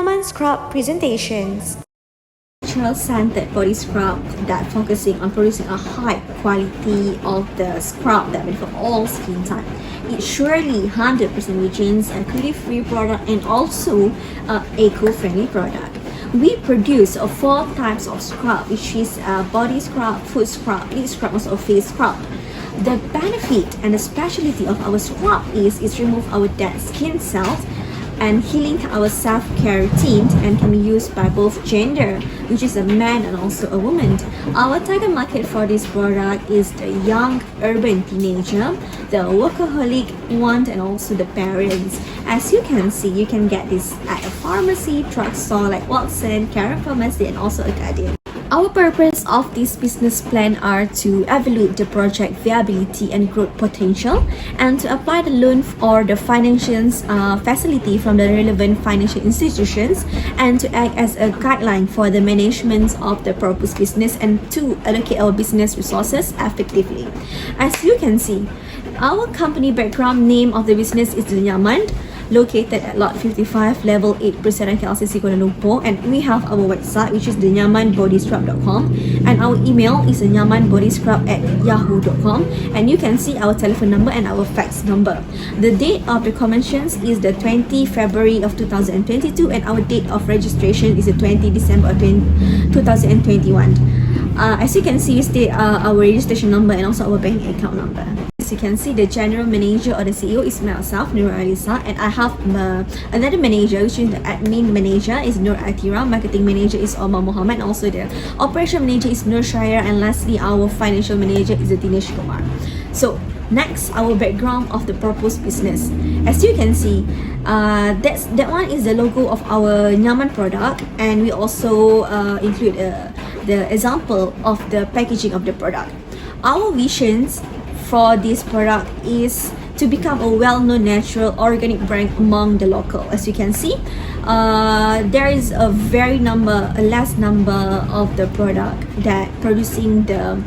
Nyaman scrub presentations. Natural scented body scrub that focusing on producing a high quality of the scrub that benefit all skin type. It's surely 100% vegan, a cruelty-free product and also eco-friendly product. We produce 4 types of scrub, which is body scrub, foot scrub, lip scrub, also face scrub. The benefit and the specialty of our scrub is remove our dead skin cells and healing our self-care routine and can be used by both gender, which is a man and also a woman. Our target market for this product is the young urban teenager, the workaholic one, and also the parents. As you can see, you can get this at a pharmacy, drugstore like Watson, Care Pharmacy, and also a Guardian. Our purpose of this business plan are to evaluate the project viability and growth potential and to apply the loan or the financial facility from the relevant financial institutions and to act as a guideline for the management of the proposed business and to allocate our business resources effectively. As you can see, our company background name of the business is Nyaman, located at Lot 55, Level 8, Perseran KLCC Kuala Lumpur, and we have our website which is thenyamanbodyscrub.com and our email is thenyamanbodyscrub@yahoo.com and you can see our telephone number and our fax number. The date of the conventions is the 20 February of 2022 and our date of registration is the 20 December of 2021. As you can see, we state our registration number and also our bank account number. As you can see, the general manager or the CEO is myself, Nur Alisa, and I have another manager, which is the admin manager is Nur Atira, marketing manager is Omar Muhammad, and also the operation manager is Nur Shaya, and lastly, our financial manager is Dinesh Kumar. So next, our background of the proposed business. As you can see, that one is the logo of our Nyaman product, and we also include the example of the packaging of the product. Our visions for this product is to become a well-known natural organic brand among the local. As you can see, there is a less number of the product that producing the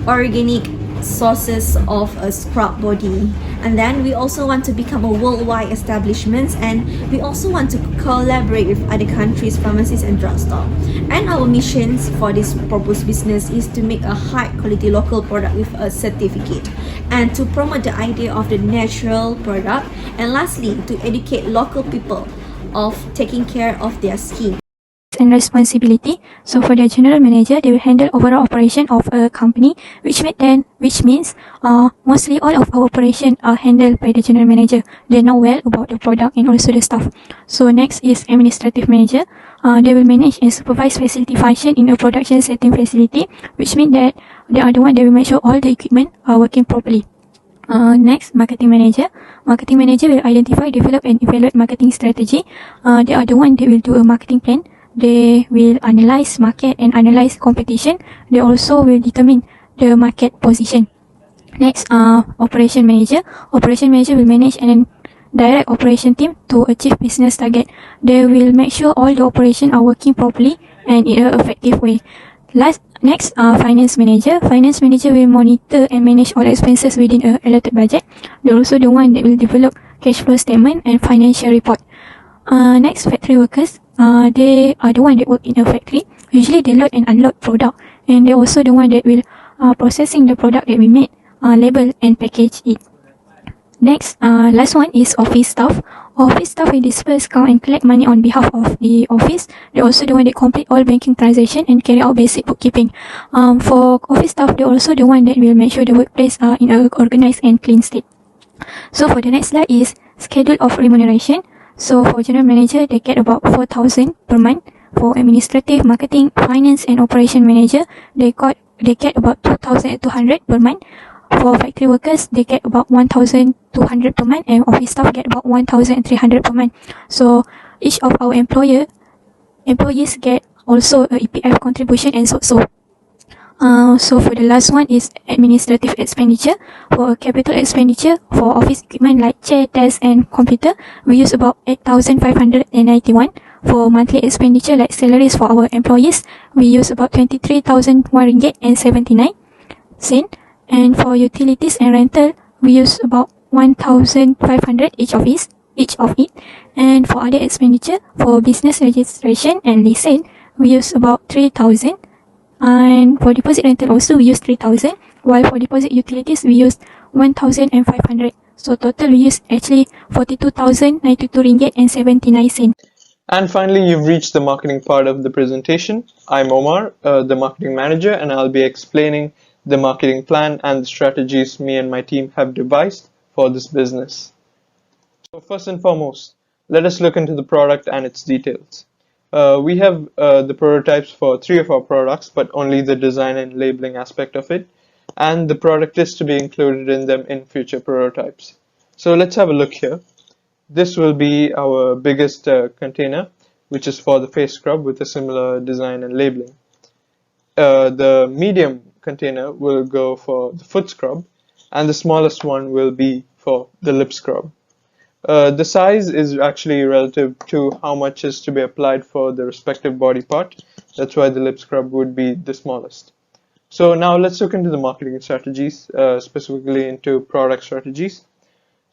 organic sources of a scrub body, and then we also want to become a worldwide establishment and we also want to collaborate with other countries, pharmacies and drugstore. And our missions for this proposed business is to make a high quality local product with a certificate and to promote the idea of the natural product, and lastly to educate local people of taking care of their skin and responsibility. So for the general manager, they will handle overall operation of a company, which means mostly all of our operation are handled by the general manager. They know well about the product and also the staff. So next is administrative manager. They will manage and supervise facility function in a production setting facility, which means that they are the one that will make sure all the equipment are working properly. Next, marketing manager. Marketing manager will identify, develop and evaluate marketing strategy. They are the one that will do a marketing plan. They will analyze market and analyze competition. They also will determine the market position. Next, operation manager. Operation manager will manage and direct operation team to achieve business target. They will make sure all the operation are working properly and in an effective way. Next, finance manager. Finance manager will monitor and manage all expenses within a allotted budget. They're also the one that will develop cash flow statement and financial report. Next, factory workers. They are the one that work in a factory. Usually they load and unload product, and they're also the one that will processing the product that we made, label and package it. Next, last one is office staff. Office staff will disperse, count and collect money on behalf of the office. They're also the one that complete all banking transaction and carry out basic bookkeeping. For office staff, they're also the one that will make sure the workplace are in a organized and clean state. So for the next slide is schedule of remuneration. So for general manager, they get about 4,000 per month. For administrative, marketing, finance and operation manager, they get about 2,200 per month. For factory workers, they get about 1,200 per month, and office staff get about 1,300 per month. So each of our employees get also a EPF contribution and so. So for the last one is administrative expenditure. For capital expenditure for office equipment like chair, desk and computer, we use about 8,591. For monthly expenditure like salaries for our employees, we use about 23,001 ringgit and 79 cent. And for utilities and rental, we use about 1,500 each office. each of it. And for other expenditure, for business registration and leasing, we use about 3,000. And for deposit rental also we use 3,000. While for deposit utilities we use 1,500. So total we use actually 42,092 ringgit and 79 cents. And finally, you've reached the marketing part of the presentation. I'm Omar, the marketing manager, and I'll be explaining the marketing plan and the strategies me and my team have devised for this business. So first and foremost, let us look into the product and its details. We have the prototypes for 3 of our products, but only the design and labeling aspect of it, and the product is to be included in them in future prototypes. So let's have a look here. This will be our biggest container, which is for the face scrub with a similar design and labeling. The medium container will go for the foot scrub, and the smallest one will be for the lip scrub. The size is actually relative to how much is to be applied for the respective body part. That's why the lip scrub would be the smallest. So now let's look into the marketing strategies, specifically into product strategies.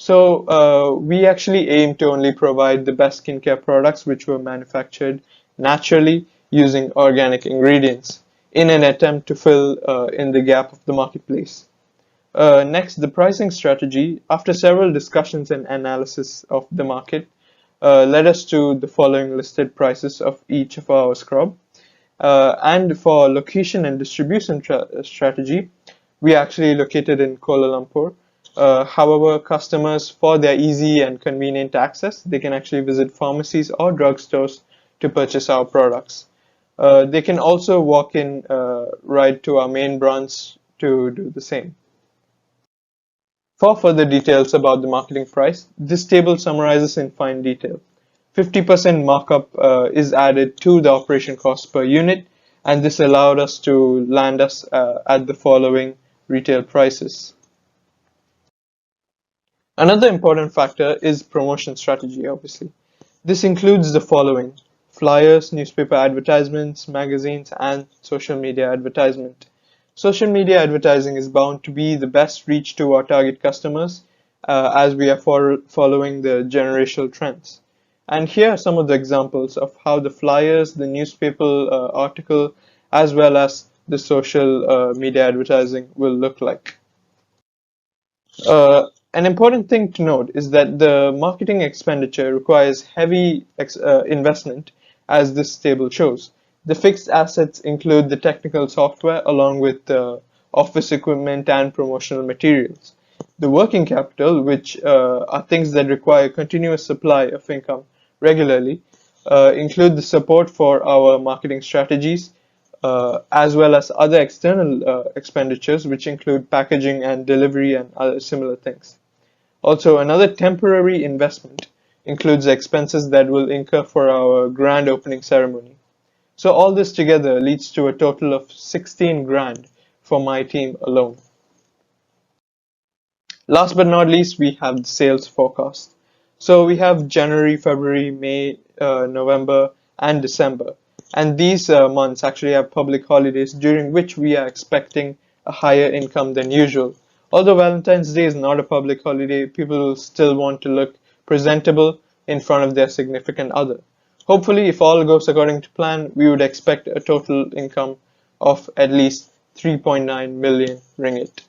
So we actually aim to only provide the best skincare products which were manufactured naturally using organic ingredients in an attempt to fill in the gap of the marketplace. Next, the pricing strategy. After several discussions and analysis of the market, led us to the following listed prices of each of our scrub. And for location and distribution strategy, we are actually located in Kuala Lumpur. However, customers, for their easy and convenient access, they can actually visit pharmacies or drugstores to purchase our products. They can also walk in right to our main branch to do the same. For further details about the marketing price, this table summarizes in fine detail. 50% markup is added to the operation cost per unit, and this allowed us to land us at the following retail prices. Another important factor is promotion strategy, obviously. This includes the following: flyers, newspaper advertisements, magazines, and social media advertisement. Social media advertising is bound to be the best reach to our target customers as we are following the generational trends. And here are some of the examples of how the flyers, the newspaper article, as well as the social media advertising will look like. An important thing to note is that the marketing expenditure requires heavy investment, as this table shows. The fixed assets include the technical software along with the office equipment and promotional materials. The working capital, which are things that require continuous supply of income regularly, include the support for our marketing strategies, as well as other external expenditures, which include packaging and delivery and other similar things. Also, another temporary investment includes expenses that will incur for our grand opening ceremony. So all this together leads to a total of 16 grand for my team alone. Last but not least, we have the sales forecast. So we have January, February, May, November, and December. And these months actually have public holidays during which we are expecting a higher income than usual. Although Valentine's Day is not a public holiday, people will still want to look presentable in front of their significant other. Hopefully, if all goes according to plan, we would expect a total income of at least 3.9 million ringgit.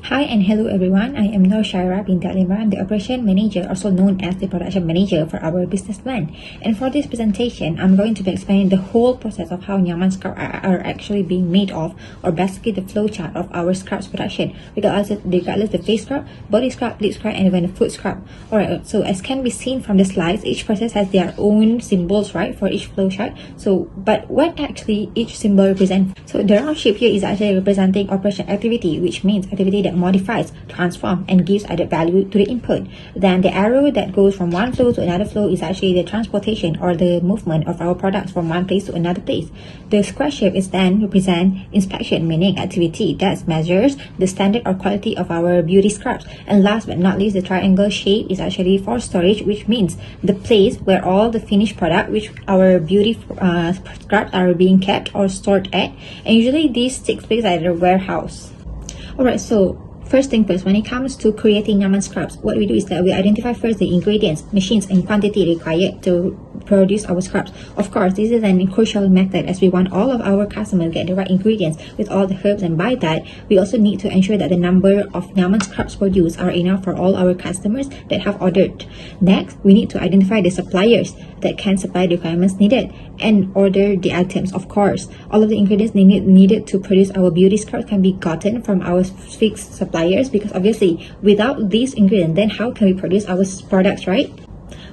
Hi and hello everyone, I am Nur Shaira bin Imran, the Operation Manager, also known as the Production Manager for our business plan. And for this presentation, I'm going to be explaining the whole process of how Nyaman scrubs are actually being made of, or basically the flowchart of our scrubs production, regardless the face scrub, body scrub, lip scrub, and even the foot scrub. Alright, so as can be seen from the slides, each process has their own symbols, right, for each flowchart. So, but what actually each symbol represents? So the round shape here is actually representing operation activity, which means activity that modifies, transforms, and gives added value to the input. Then the arrow that goes from one flow to another flow is actually the transportation or the movement of our products from one place to another place. The square shape is then represent inspection, meaning activity that measures the standard or quality of our beauty scrubs. And last but not least, the triangle shape is actually for storage, which means the place where all the finished product which our beauty scrubs are being kept or stored at. And usually this takes place at a warehouse. Alright, so First thing first, when it comes to creating Nyaman scrubs, what we do is that we identify first the ingredients, machines, and quantity required to produce our scrubs. Of course, this is an crucial method as we want all of our customers to get the right ingredients with all the herbs, and by that, we also need to ensure that the number of Nyaman scrubs produced are enough for all our customers that have ordered. Next, we need to identify the suppliers that can supply the requirements needed and order the items. Of course, all of the ingredients needed to produce our beauty scrubs can be gotten from our fixed suppliers, because obviously without these ingredients, then how can we produce our products, right?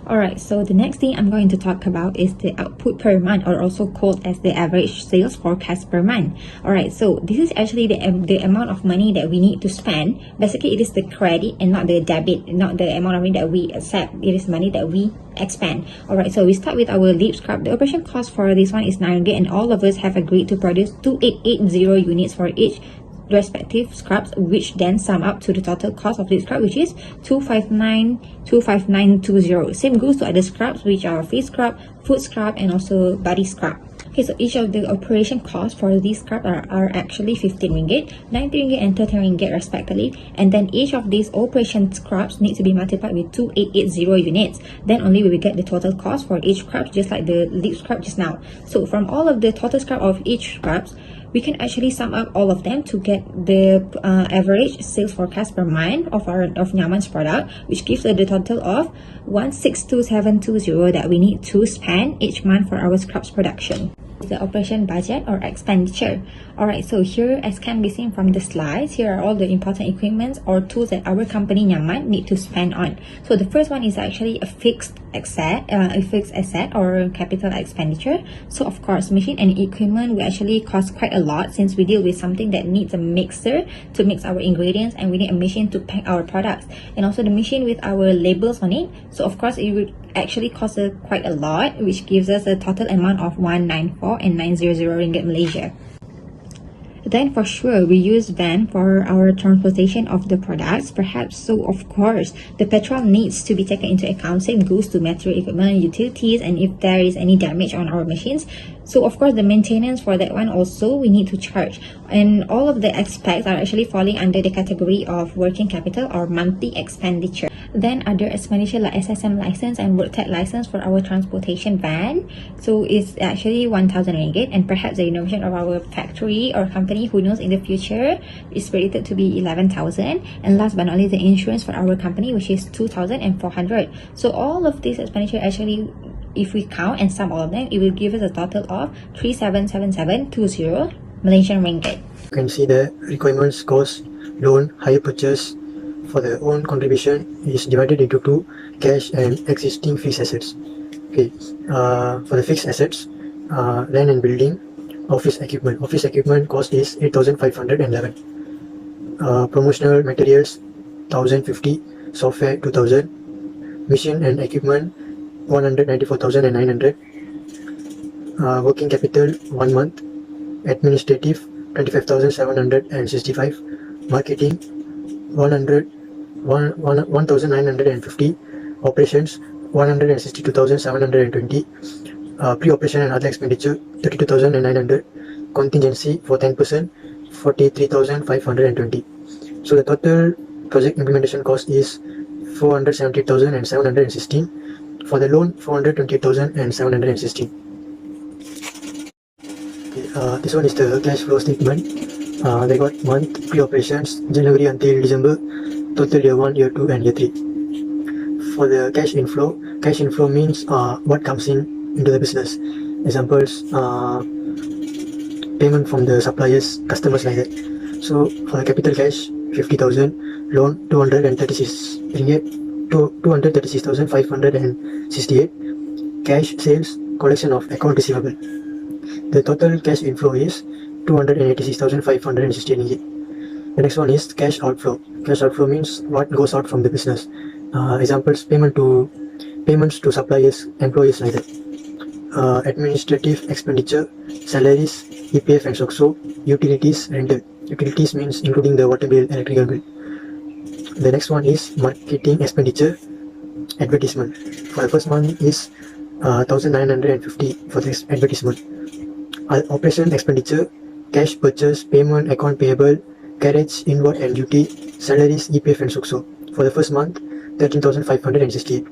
Alright, so the next thing I'm going to talk about is the output per month, or also called as the average sales forecast per month. Alright, so this is actually the amount of money that we need to spend. Basically, it is the credit and not the debit, not the amount of money that we accept. It is money that we expend. Alright, so we start with our lip scrub. The operation cost for this one is 9 ringgit, and all of us have agreed to produce 2880 units for each respective scrubs, which then sum up to the total cost of this scrub, which is 25920. Same goes to other scrubs, which are face scrub, foot scrub, and also body scrub. Okay, so each of the operation costs for these scrubs are actually 15 ringgit, 19 ringgit, and 13 ringgit respectively. And then each of these operation scrubs need to be multiplied with 2880 units. Then only we will get the total cost for each scrub, just like the lip scrub just now. So from all of the total scrub of each scrubs, we can actually sum up all of them to get the average sales forecast per month of Nyaman's product, which gives the total of 162720 that we need to spend each month for our scrubs production. The operation budget or expenditure. Alright, so here, as can be seen from the slides, here are all the important equipments or tools that our company Nyaman need to spend on. So the first one is actually a fixed asset or capital expenditure. So of course, machine and equipment will actually cost quite a lot, since we deal with something that needs a mixer to mix our ingredients, and we need a machine to pack our products, and also the machine with our labels on it. So of course, it would actually cost quite a lot, which gives us a total amount of 194 and 900 ringgit Malaysia. Then for sure, we use van for our transportation of the products, perhaps. So of course, the petrol needs to be taken into account. Same goes to material equipment, utilities, and if there is any damage on our machines. So of course, the maintenance for that one also we need to charge. And all of the aspects are actually falling under the category of working capital or monthly expenditure. Then other expenditure like SSM license and road tag license for our transportation van. So it's actually 1,000 ringgit, and perhaps the renovation of our factory or company, who knows, in the future is predicted to be 11,000. And last but not least, the insurance for our company, which is 2,400. So all of these expenditure actually, if we count and sum all of them, it will give us a total of 377720 Malaysian ringgit. You can see the requirements, cost, loan, hire purchase for the own contribution is divided into two, cash and existing fixed assets. Okay, for the fixed assets, land and building, office equipment. Office equipment cost is 8,511. Promotional materials 1,050, software 2,000, machine and equipment 194,900. Working capital 1 month, administrative 25,765, marketing 1,950, operations 162,720, pre-operation and other expenditure 32,900, contingency for 10% 43,520. So the total project implementation cost is 470,716. For the loan, 420,716. This one is the cash flow statement. They got month pre-operations January until December, total year 1, year 2 and year 3. For the cash inflow means what comes into the business. Examples, payment from the suppliers, customers, like that. So for the capital cash 50,000, loan 236 ringgit, 236,568, cash sales, collection of account receivable. The total cash inflow is 286,568 ringgit. The next one is cash outflow. Cash outflow means what goes out from the business. Examples, payments to suppliers, employees, like that. Administrative expenditure, salaries, EPF and SOCSO, utilities, rental. Utilities means including the water bill, electrical bill. The next one is marketing expenditure, advertisement. For the first one is 1,950 for this advertisement. Operation expenditure, cash purchase, payment, account payable, carriage, inward and duty, salaries, EPF and SUXO. For the first month, 13,568.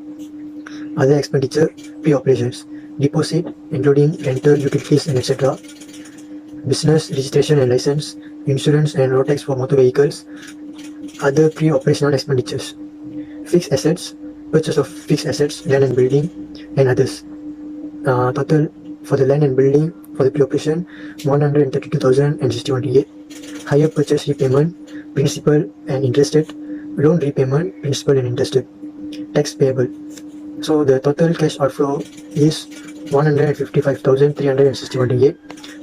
Other expenditure, pre-operations, deposit, including rental, utilities and etc. Business, registration and license, insurance and road tax for motor vehicles. Other pre-operational expenditures, fixed assets, purchase of fixed assets, land and building, and others. Total for the land and building for the pre-operation, 132,061 ringgit. Hire purchase repayment, principal and interested, loan repayment, principal and interested, tax payable. So the total cash outflow is 155,361 ringgit.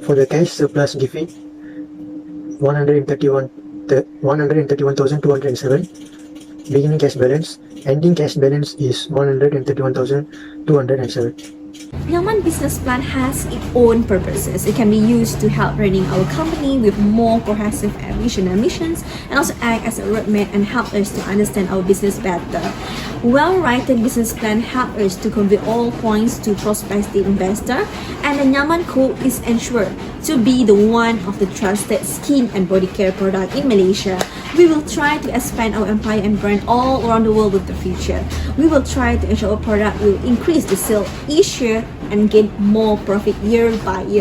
For the cash surplus defeat, 131,207. Beginning cash balance, ending cash balance is 131,207. Nyaman business plan has its own purposes. It can be used to help running our company with more cohesive vision and missions, and also act as a roadmap and help us to understand our business better. Well-written business plan help us to convey all points to prospective investor, and the Nyaman Co is ensured to be the one of the trusted skin and body care product in Malaysia. We will try to expand our empire and brand all around the world with the future. We will try to ensure our product will increase the sale each year and gain more profit year by year.